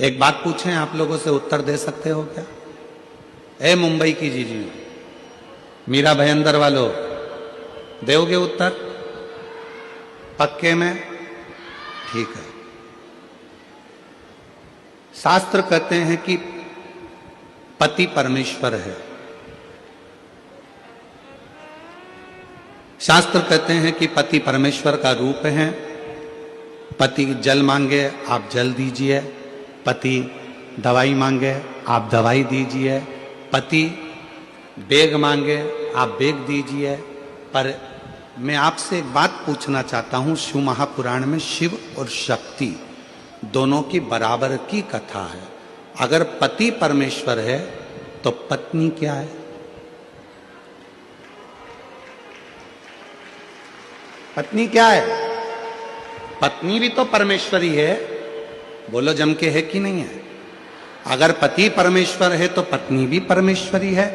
एक बात पूछें, आप लोगों से उत्तर दे सकते हो क्या? ए मुंबई की जीजी, मीरा भयंदर वालों, दोगे उत्तर? पक्के में? ठीक है। शास्त्र कहते हैं कि पति परमेश्वर है। शास्त्र कहते हैं कि पति परमेश्वर का रूप है। पति जल मांगे आप जल दीजिए, पति दवाई मांगे आप दवाई दीजिए, पति बेग मांगे आप बेग दीजिए। पर मैं आपसे एक बात पूछना चाहता हूं, शिव महापुराण में शिव और शक्ति दोनों की बराबर की कथा है। अगर पति परमेश्वर है तो पत्नी क्या है? पत्नी क्या है? पत्नी भी तो परमेश्वरी है। बोलो जम के, है कि नहीं है? अगर पति परमेश्वर है तो पत्नी भी परमेश्वरी है।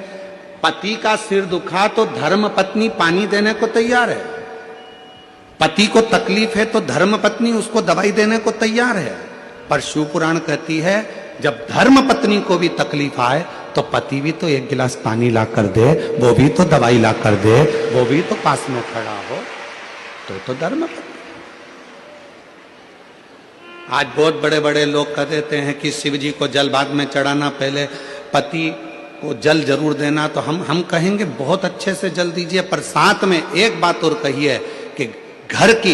पति का सिर दुखा तो धर्म पत्नी पानी देने को तैयार है। पति को तकलीफ है तो धर्म पत्नी उसको दवाई देने को तैयार है। पर शिव पुराण कहती है जब धर्म पत्नी को भी तकलीफ आए तो पति भी तो एक गिलास पानी ला कर दे, वो भी तो दवाई ला कर दे, वो भी तो पास में खड़ा हो, तो धर्म पत्नी। आज बहुत बड़े बड़े लोग कह देते हैं कि शिव जी को जल बाद में चढ़ाना, पहले पति को जल जरूर देना। तो हम कहेंगे बहुत अच्छे से जल दीजिए, पर साथ में एक बात और कहिए कि घर की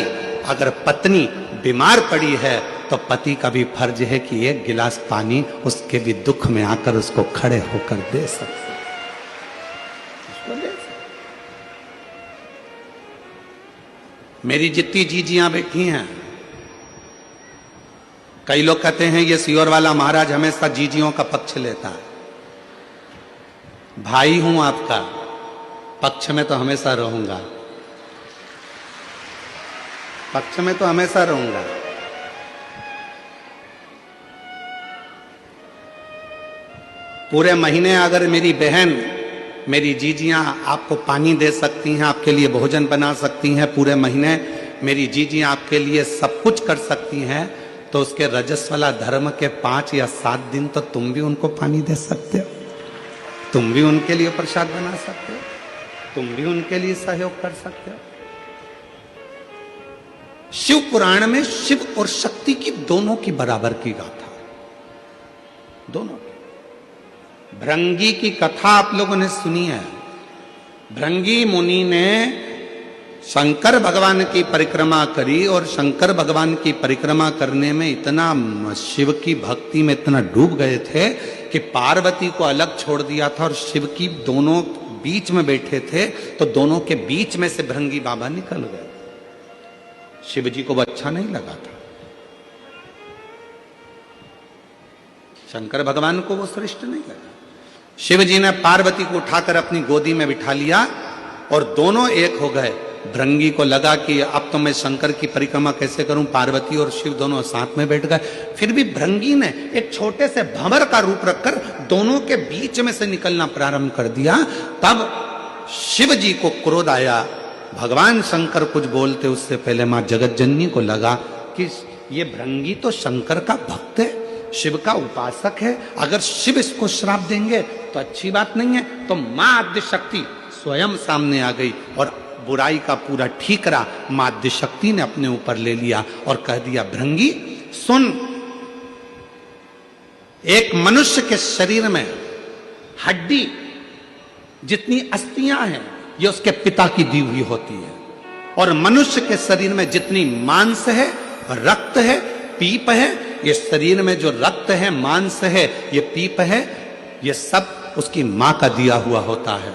अगर पत्नी बीमार पड़ी है तो पति का भी फर्ज है कि एक गिलास पानी उसके भी दुख में आकर उसको खड़े होकर दे सकते। मेरी जितनी जीजियां बैठी हैं, कई लोग कहते हैं ये सियोर वाला महाराज हमेशा जीजियों का पक्ष लेता है। भाई हूं आपका, पक्ष में तो हमेशा रहूंगा, पक्ष में तो हमेशा रहूंगा। पूरे महीने अगर मेरी बहन, मेरी जीजियां आपको पानी दे सकती हैं, आपके लिए भोजन बना सकती हैं, पूरे महीने मेरी जीजियां आपके लिए सब कुछ कर सकती हैं, तो उसके रजस्वला धर्म के 5 या 7 दिन तो तुम भी उनको पानी दे सकते हो, तुम भी उनके लिए प्रसाद बना सकते हो, तुम भी उनके लिए सहयोग कर सकते हो। शिव पुराण में शिव और शक्ति की दोनों की बराबर की गाथा, दोनों की। भृंगी की कथा आप लोगों ने सुनी है। भृंगी मुनि ने शंकर भगवान की परिक्रमा करी और शंकर भगवान की परिक्रमा करने में इतना शिव की भक्ति में इतना डूब गए थे कि पार्वती को अलग छोड़ दिया था और शिव की दोनों बीच में बैठे थे, तो दोनों के बीच में से भृंगी बाबा निकल गए। शिव जी को वो अच्छा नहीं लगा था, शंकर भगवान को वो श्रेष्ठ नहीं लगा। शिव जी ने पार्वती को उठाकर अपनी गोदी में बिठा लिया और दोनों एक हो गए। भृंगी को लगा कि अब तो मैं शंकर की परिक्रमा कैसे करूं, पार्वती और शिव दोनों साथ में बैठ गए। फिर भी भृंगी ने एक छोटे से भंवर का रूप रखकर दोनों के बीच में से निकलना प्रारंभ कर दिया। तब शिव जी को क्रोध आया। भगवान शंकर कुछ बोलते उससे पहले मां जगत जननी को लगा कि ये भृंगी तो शंकर का भक्त है, शिव का उपासक है, अगर शिव इसको श्राप देंगे तो अच्छी बात नहीं है। तो मां आद्य शक्ति स्वयं सामने आ गई और बुराई का पूरा ठीकरा मां आद्य शक्ति ने अपने ऊपर ले लिया और कह दिया, भृंगी सुन, एक मनुष्य के शरीर में हड्डी जितनी अस्थियां हैं ये उसके पिता की दी हुई होती है, और मनुष्य के शरीर में जितनी मांस है, रक्त है, पीप है, ये शरीर में जो रक्त है, मांस है, ये पीप है, ये सब उसकी मां का दिया हुआ होता है।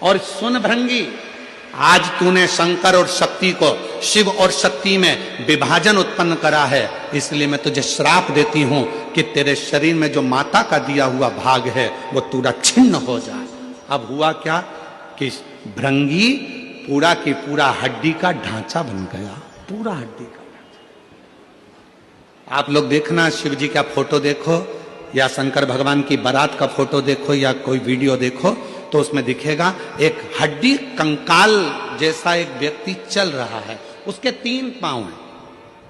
और सुन भृंगी, आज तूने शंकर और शक्ति को, शिव और शक्ति में विभाजन उत्पन्न करा है, इसलिए मैं तुझे श्राप देती हूं कि तेरे शरीर में जो माता का दिया हुआ भाग है वो पूरा छिन्न हो जाए। अब हुआ क्या कि भृंगी पूरा की पूरा हड्डी का ढांचा बन गया, पूरा हड्डी का। आप लोग देखना, शिव जी का फोटो देखो या शंकर भगवान की बारात का फोटो देखो या कोई वीडियो देखो तो उसमें दिखेगा एक हड्डी कंकाल जैसा एक व्यक्ति चल रहा है, उसके 3 पांव हैं,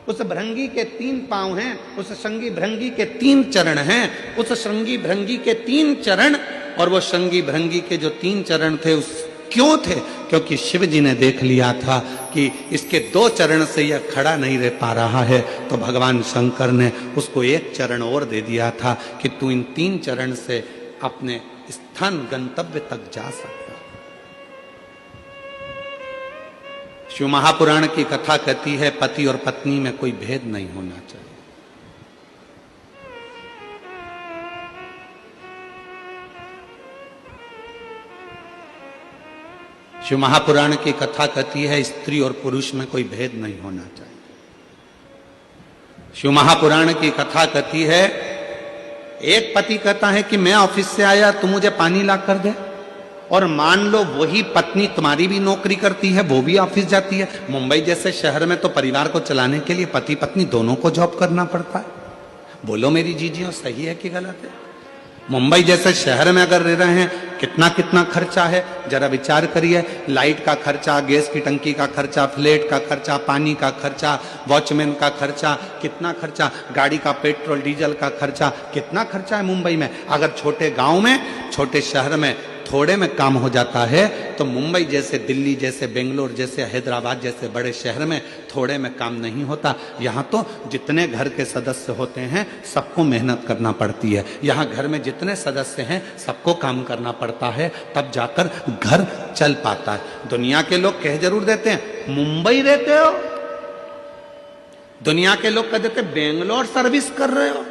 उस भृंगी के 3 पांव हैं, उस श्रृंगी भृंगी के 3 चरण हैं, उस श्रृंगी भृंगी के 3 चरण, और वो श्रृंगी भृंगी के जो 3 चरण थे उस क्यों थे? क्योंकि शिव जी ने देख लिया था कि इसके 2 चरण से यह खड़ा नहीं रह पा रहा है, तो भगवान शंकर ने उसको 1 चरण और दे दिया था कि तू इन 3 चरण से अपने स्थान गंतव्य तक जा सकता। शिव महापुराण की कथा कहती है पति और पत्नी में कोई भेद नहीं होना चाहिए। शिव महापुराण की कथा कहती है स्त्री और पुरुष में कोई भेद नहीं होना चाहिए। शिव महापुराण की कथा कहती है एक पति कहता है कि मैं ऑफिस से आया, तू मुझे पानी ला कर दे, और मान लो वही पत्नी तुम्हारी भी नौकरी करती है, वो भी ऑफिस जाती है। मुंबई जैसे शहर में तो परिवार को चलाने के लिए पति पत्नी दोनों को जॉब करना पड़ता है। बोलो मेरी जीजियों, सही है कि गलत है? मुंबई जैसे शहर में अगर रह रहे हैं, कितना कितना खर्चा है, जरा विचार करिए। लाइट का खर्चा, गैस की टंकी का खर्चा, फ्लैट का खर्चा, पानी का खर्चा, वॉचमैन का खर्चा, कितना खर्चा, गाड़ी का पेट्रोल डीजल का खर्चा, कितना खर्चा है मुंबई में। अगर छोटे गांव में, छोटे शहर में थोड़े में काम हो जाता है, तो मुंबई जैसे, दिल्ली जैसे, बेंगलोर जैसे, हैदराबाद जैसे बड़े शहर में थोड़े में काम नहीं होता। यहाँ तो जितने घर के सदस्य होते हैं सबको मेहनत करना पड़ती है। यहाँ घर में जितने सदस्य हैं सबको काम करना पड़ता है, तब जाकर घर चल पाता है। दुनिया के लोग कह जरूर देते हैं मुंबई रहते हो, दुनिया के लोग कह देते बेंगलोर सर्विस कर रहे हो,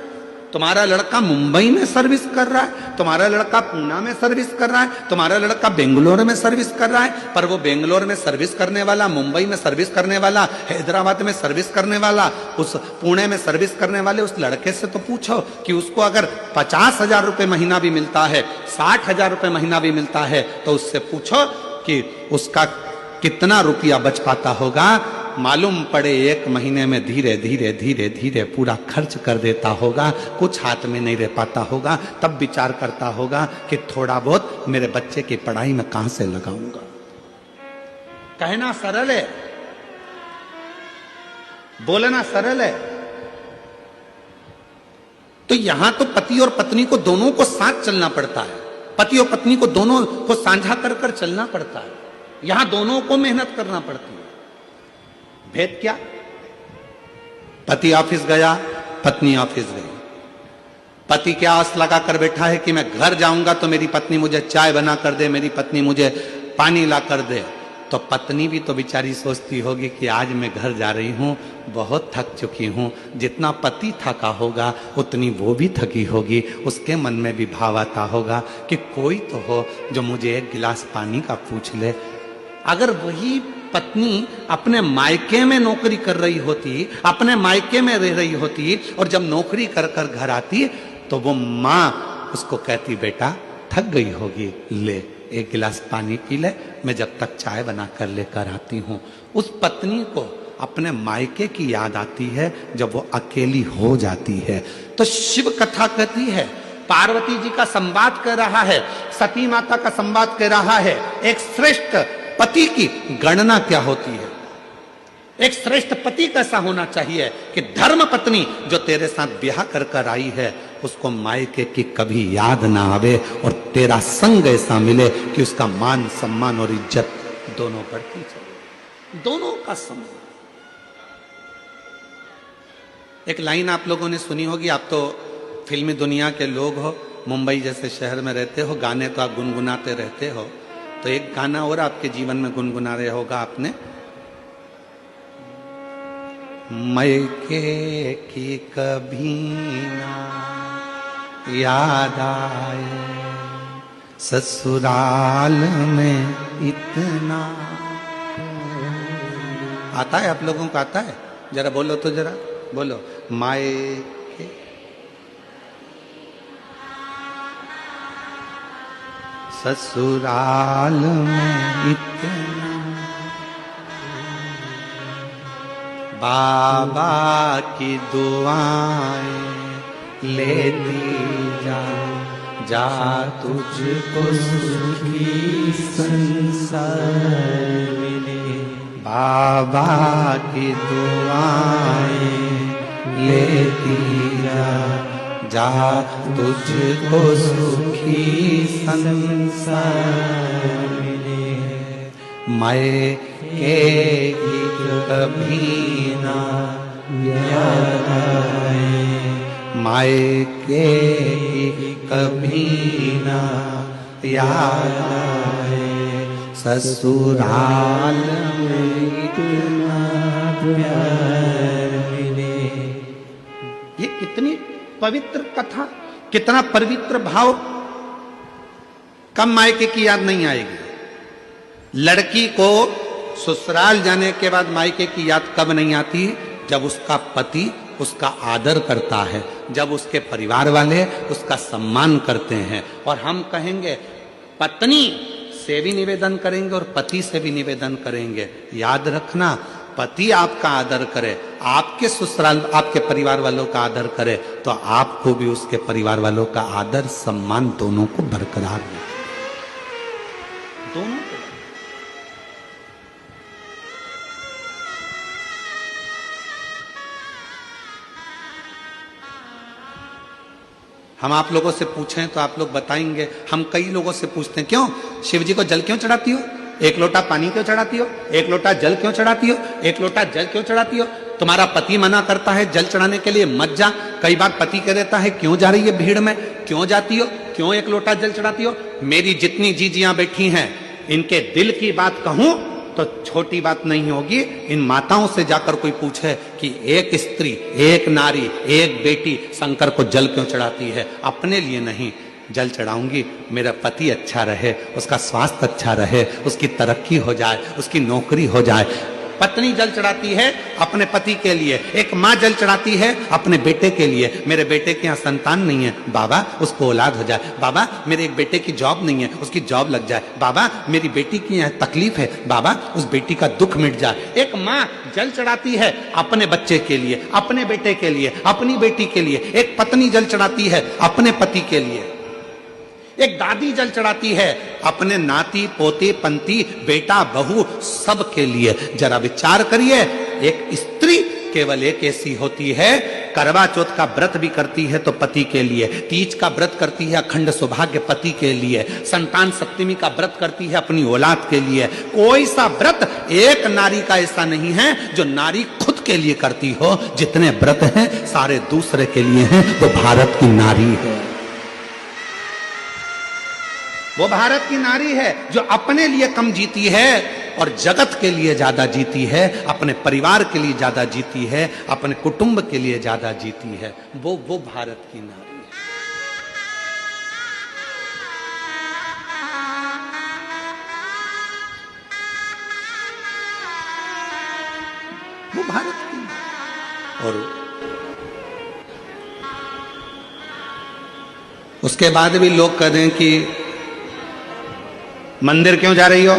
तुम्हारा लड़का मुंबई में सर्विस कर रहा है, तुम्हारा लड़का पूना में सर्विस कर रहा है, तुम्हारा लड़का बेंगलोर में सर्विस कर रहा है। पर वो बेंगलोर में सर्विस करने वाला, मुंबई में सर्विस करने वाला, हैदराबाद में सर्विस करने वाला, उस पुणे में सर्विस करने वाले उस लड़के से तो पूछो कि उसको अगर 50,000 रुपए महीना भी मिलता है, 60,000 रुपए महीना भी मिलता है, तो उससे पूछो कि उसका कितना रुपया बच पाता होगा। मालूम पड़े 1 महीने में धीरे धीरे धीरे धीरे पूरा खर्च कर देता होगा, कुछ हाथ में नहीं रह पाता होगा। तब विचार करता होगा कि थोड़ा बहुत मेरे बच्चे की पढ़ाई में कहां से लगाऊंगा। कहना सरल है, बोलना सरल है। तो यहां तो पति और पत्नी को दोनों को साथ चलना पड़ता है, पति और पत्नी को दोनों को साझा कर कर चलना पड़ता है। यहां दोनों को मेहनत करना पड़ती है। भेद क्या? पति ऑफिस गया, पत्नी ऑफिस गई। पति क्या आस लगा कर बैठा है कि मैं घर जाऊंगा तो मेरी पत्नी मुझे चाय बना कर दे, मेरी पत्नी मुझे पानी ला कर दे। तो पत्नी भी तो बेचारी सोचती होगी कि आज मैं घर जा रही हूं, बहुत थक चुकी हूं। जितना पति थका होगा उतनी वो भी थकी होगी। उसके मन में भी भाव आता होगा कि कोई तो हो जो मुझे 1 गिलास पानी का पूछ ले। अगर वही पत्नी अपने मायके में नौकरी कर रही होती, अपने मायके में रह रही होती, और जब नौकरी कर कर घर आती तो वो माँ उसको कहती बेटा थक गई होगी, ले 1 गिलास पानी पी ले, मैं जब तक चाय बना कर लेकर आती हूँ। उस पत्नी को अपने मायके की याद आती है जब वो अकेली हो जाती है। तो शिव कथा कहती है, पार्वती जी का संवाद कर रहा है, सती माता का संवाद कर रहा है। एक श्रेष्ठ पति की गणना क्या होती है, एक श्रेष्ठ पति कैसा होना चाहिए कि धर्म पत्नी जो तेरे साथ ब्याह कर कर आई है उसको मायके की कभी याद ना आवे, और तेरा संग ऐसा मिले कि उसका मान सम्मान और इज्जत दोनों बढ़ती चले, दोनों का सम्मान। एक लाइन आप लोगों ने सुनी होगी, आप तो फिल्मी दुनिया के लोग हो, मुंबई जैसे शहर में रहते हो, गाने तो आप गुनगुनाते रहते हो। तो एक गाना और आपके जीवन में गुनगुना रहे होगा आपने, मायके की कभी ना याद आए, ससुराल में इतना। आता है आप लोगों को? आता है? जरा बोलो तो, जरा बोलो। मायके ससुराल में इतना, बाबा की दुआएं लेती जा, जा तुझको सुखी संसार मिले। बाबा की दुआएं लेती जा, जा तुझको सुखी संसार मिले। मायके की कभी ना याद आए, मायके की कभी ना याद आए, ससुराल में इतना प्यार मिले। ये कितनी पवित्र कथा, कितना पवित्र भाव। कब मायके की याद नहीं आएगी? लड़की को ससुराल जाने के बाद मायके की याद कब नहीं आती? जब उसका पति उसका आदर करता है, जब उसके परिवार वाले उसका सम्मान करते हैं। और हम कहेंगे, पत्नी से भी निवेदन करेंगे और पति से भी निवेदन करेंगे, याद रखना, पति आपका आदर करे, आपके ससुराल आपके परिवार वालों का आदर करे, तो आपको भी उसके परिवार वालों का आदर सम्मान दोनों को बरकरार रहे, दोनों को। हम आप लोगों से पूछें तो आप लोग बताएंगे। हम कई लोगों से पूछते हैं, क्यों शिव जी को जल क्यों चढ़ाती हो? एक लोटा पानी क्यों चढ़ाती हो? एक लोटा जल क्यों चढ़ाती हो? एक लोटा जल क्यों चढ़ाती हो? तुम्हारा पति मना करता है जल चढ़ाने के लिए, मत जा। कई बार पति कह देता है, क्यों जा रही है भीड़ में, क्यों जाती हो, क्यों एक लोटा जल चढ़ाती हो? मेरी जितनी जीजियां बैठी हैं, इनके दिल की बात कहूं तो छोटी बात नहीं होगी। इन माताओं से जाकर कोई पूछे कि एक स्त्री, एक नारी, एक बेटी शंकर को जल क्यों चढ़ाती है? अपने लिए नहीं, जल चढ़ाऊंगी मेरा पति अच्छा रहे, उसका स्वास्थ्य अच्छा रहे, उसकी तरक्की हो जाए, उसकी नौकरी हो जाए। पत्नी जल चढ़ाती है अपने पति के लिए, एक माँ जल चढ़ाती है अपने बेटे के लिए। मेरे बेटे के यहाँ संतान नहीं है, बाबा उसको औलाद हो जाए। बाबा मेरे एक बेटे की जॉब नहीं है, उसकी जॉब लग जाए। बाबा मेरी बेटी की यहाँ तकलीफ है, बाबा उस बेटी का दुख मिट जाए। एक माँ जल चढ़ाती है अपने बच्चे के लिए, अपने बेटे के लिए, अपनी बेटी के लिए। एक पत्नी जल चढ़ाती है अपने पति के लिए। एक दादी जल चढ़ाती है अपने नाती पोते पंती बेटा बहू सब के लिए। जरा विचार करिए, एक स्त्री केवल एक ऐसी होती है, करवा चौथ का व्रत भी करती है तो पति के लिए, तीज का व्रत करती है अखंड सौभाग्य पति के लिए, संतान सप्तमी का व्रत करती है अपनी औलाद के लिए। कोई सा व्रत एक नारी का ऐसा नहीं है जो नारी खुद के लिए करती हो। जितने व्रत हैं सारे दूसरे के लिए हैं। वो भारत की नारी है, वो भारत की नारी है जो अपने लिए कम जीती है और जगत के लिए ज्यादा जीती है, अपने परिवार के लिए ज्यादा जीती है, अपने कुटुंब के लिए ज्यादा जीती है। वो भारत की नारी है। वो भारत की नारी। और उसके बाद भी लोग कह दें कि मंदिर क्यों जा रही हो,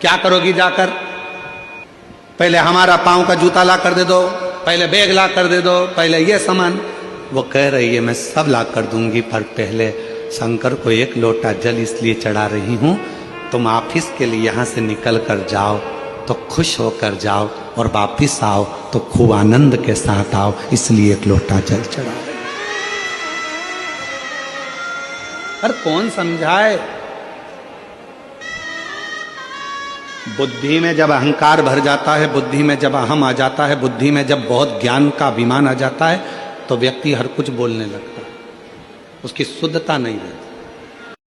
क्या करोगी जाकर, पहले हमारा पांव का जूता ला कर दे दो, पहले बैग ला कर दे दो, पहले ये सामान। वो कह रही है मैं सब ला कर दूंगी, पर पहले शंकर को एक लोटा जल इसलिए चढ़ा रही हूं, तुम ऑफिस के लिए यहां से निकल कर जाओ तो खुश होकर जाओ और वापिस आओ तो खूब आनंद के साथ आओ, इसलिए एक लोटा जल चढ़ा रही। पर कौन समझाए? बुद्धि में जब अहंकार भर जाता है, बुद्धि में जब अहम आ जाता है, बुद्धि में जब बहुत ज्ञान का अभिमान आ जाता है, तो व्यक्ति हर कुछ बोलने लगता है, उसकी शुद्धता नहीं रहती।